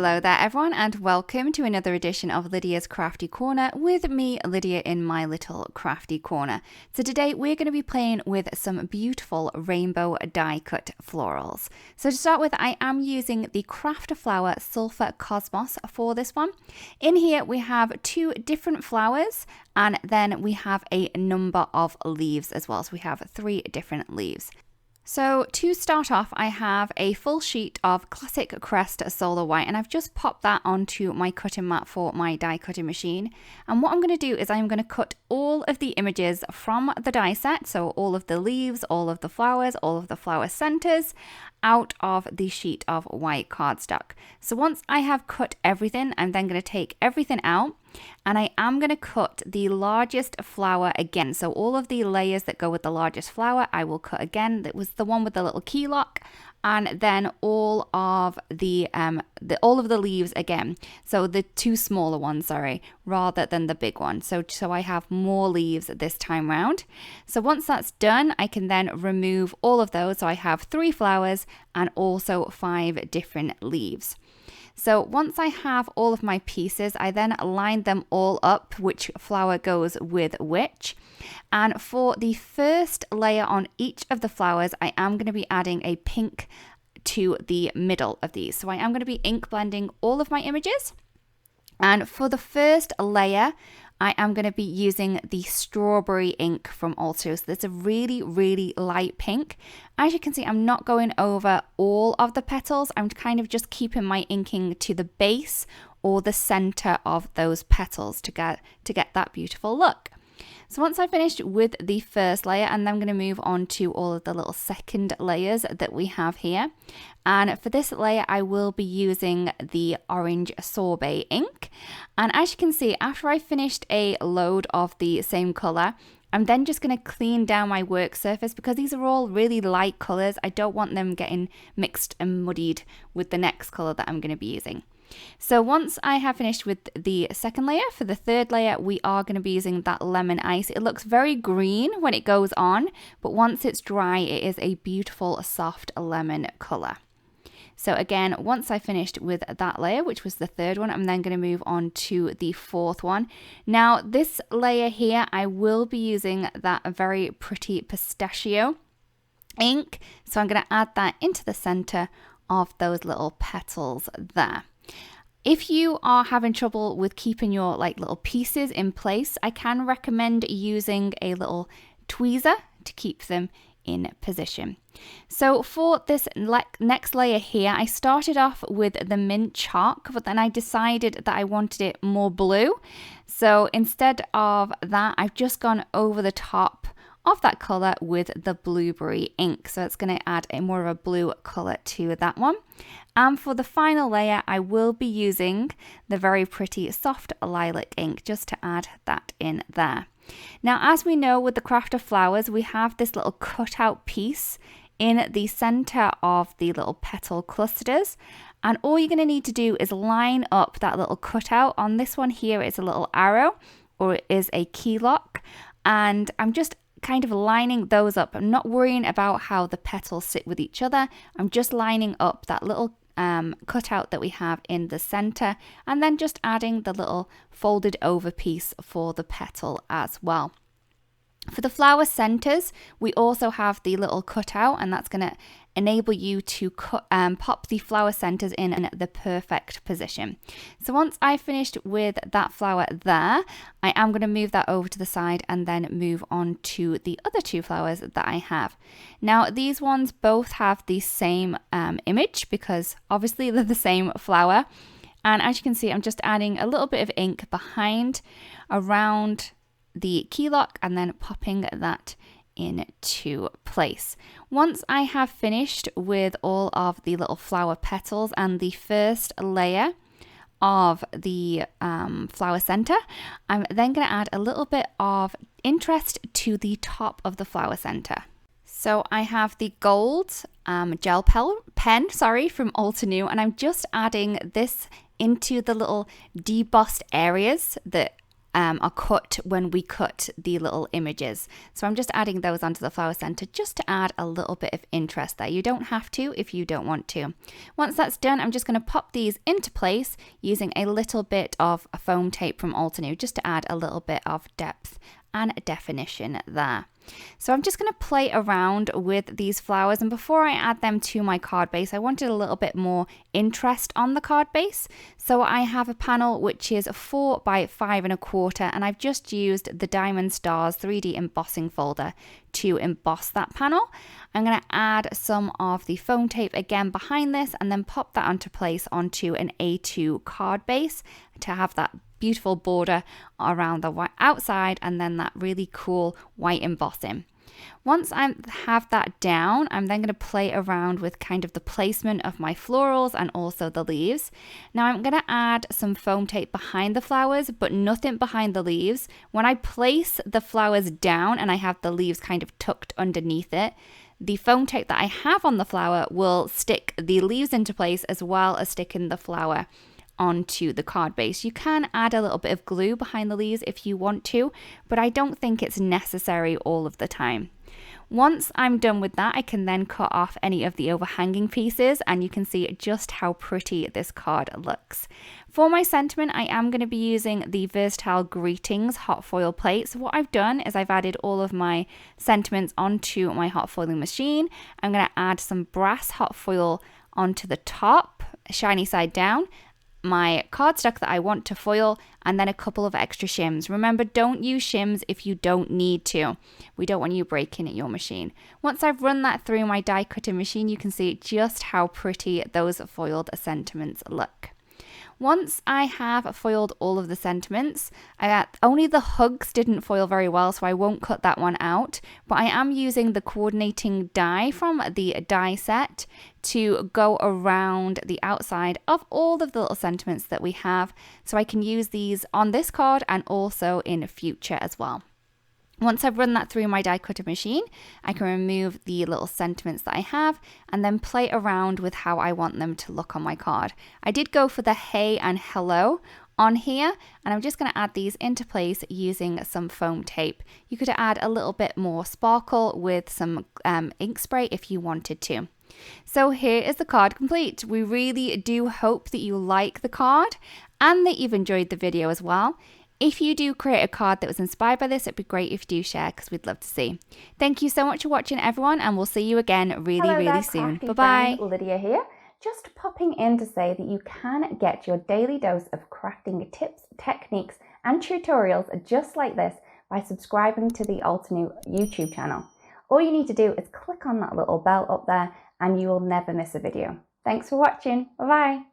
Hello there everyone and welcome to another edition of Lydia's Crafty Corner with me, Lydia, in my little crafty corner. So today we're going to be playing with some beautiful rainbow die cut florals. So to start with, I am using the Craft a Flower Sulphur Cosmos for this one. In here we have two different flowers and then we have a number of leaves as well. So we have 3 different leaves. So to start off, I have a full sheet of Classic Crest Solar White and I've just popped that onto my cutting mat for my die cutting machine. And what I'm going to do is I'm going to cut all of the images from the die set, so all of the leaves, all of the flowers, all of the flower centers, out of the sheet of white cardstock. So once I have cut everything, I'm then going to take everything out and I am going to cut the largest flower again. So all of the layers that go with the largest flower, I will cut again. That was the one with the little key lock, and then all of the leaves again. So the 2 smaller ones, sorry, rather than the big one. So I have more leaves this time round. So once that's done, I can then remove all of those. So I have 3 flowers and also 5 different leaves. So once I have all of my pieces, I then line them all up, which flower goes with which. And for the first layer on each of the flowers, I am going to be adding a pink to the middle of these. So I am going to be ink blending all of my images. And for the first layer, I am going to be using the strawberry ink from Ulta. So it's a really, really light pink. As you can see, I'm not going over all of the petals. I'm kind of just keeping my inking to the base or the center of those petals to get that beautiful look. So once I've finished with the first layer, and then I'm going to move on to all of the little second layers that we have here. And for this layer, I will be using the orange sorbet ink. And as you can see, after I finished a load of the same color, I'm then just going to clean down my work surface because these are all really light colors. I don't want them getting mixed and muddied with the next color that I'm going to be using. So once I have finished with the second layer, for the third layer, we are going to be using that lemon ice. It looks very green when it goes on, but once it's dry, it is a beautiful soft lemon color. So again, once I finished with that layer, which was the third one, I'm then going to move on to the fourth one. Now this layer here, I will be using that very pretty pistachio ink. So I'm going to add that into the center of those little petals there. If you are having trouble with keeping your little pieces in place, I can recommend using a little tweezer to keep them in position. So for this next layer here, I started off with the mint chalk, but then I decided that I wanted it more blue. So instead of that, I've just gone over the top of that color with the blueberry ink. So it's going to add a more of a blue color to that one. And for the final layer, I will be using the very pretty soft lilac ink just to add that in there. Now, as we know with the Craft of Flowers, we have this little cutout piece in the center of the little petal clusters. And all you're going to need to do is line up that little cutout. On this one here, it's a little arrow or it is a key lock. And I'm just kind of lining those up. I'm not worrying about how the petals sit with each other. I'm just lining up that little cutout that we have in the center and then just adding the little folded over piece for the petal as well. For the flower centers, we also have the little cutout, and that's going to enable you to pop the flower centers in the perfect position. So once I've finished with that flower there, I am going to move that over to the side and then move on to the other 2 flowers that I have. Now these ones both have the same image because obviously they're the same flower. And as you can see, I'm just adding a little bit of ink behind around the key lock and then popping that into place. Once I have finished with all of the little flower petals and the first layer of the flower center, I'm then going to add a little bit of interest to the top of the flower center. So I have the gold gel pen from Ulta New, and I'm just adding this into the little debossed areas that are cut when we cut the little images. So I'm just adding those onto the flower center just to add a little bit of interest there. You don't have to if you don't want to. Once that's done, I'm just going to pop these into place using a little bit of foam tape from Altenew just to add a little bit of depth and definition there. So I'm just going to play around with these flowers, and before I add them to my card base, I wanted a little bit more interest on the card base. So I have a panel which is 4 by 5.25, and I've just used the Diamond Stars 3D embossing folder to emboss that panel. I'm going to add some of the foam tape again behind this and then pop that onto place onto an A2 card base to have that beautiful border around the outside and then that really cool white embossing. Once I have that down, I'm then going to play around with kind of the placement of my florals and also the leaves. Now I'm going to add some foam tape behind the flowers, but nothing behind the leaves. When I place the flowers down and I have the leaves kind of tucked underneath it, the foam tape that I have on the flower will stick the leaves into place as well as sticking the flower onto the card base. You can add a little bit of glue behind the leaves if you want to, but I don't think it's necessary all of the time. Once I'm done with that, I can then cut off any of the overhanging pieces and you can see just how pretty this card looks. For my sentiment, I am going to be using the Versatile Greetings hot foil plate. So what I've done is I've added all of my sentiments onto my hot foiling machine. I'm going to add some brass hot foil onto the top, shiny side down, my cardstock that I want to foil, and then a couple of extra shims. Remember, don't use shims if you don't need to. We don't want you breaking your machine. Once I've run that through my die cutting machine, you can see just how pretty those foiled sentiments look. Once I have foiled all of the sentiments, only the hugs didn't foil very well, so I won't cut that one out, but I am using the coordinating die from the die set to go around the outside of all of the little sentiments that we have, so I can use these on this card and also in future as well. Once I've run that through my die cutter machine, I can remove the little sentiments that I have and then play around with how I want them to look on my card. I did go for the hey and hello on here, and I'm just going to add these into place using some foam tape. You could add a little bit more sparkle with some ink spray if you wanted to. So here is the card complete. We really do hope that you like the card and that you've enjoyed the video as well. If you do create a card that was inspired by this, it'd be great if you do share because we'd love to see. Thank you so much for watching, everyone, and we'll see you again really soon. Bye-bye. Lydia here. Just popping in to say that you can get your daily dose of crafting tips, techniques, and tutorials just like this by subscribing to the Altenew YouTube channel. All you need to do is click on that little bell up there and you will never miss a video. Thanks for watching. Bye-bye.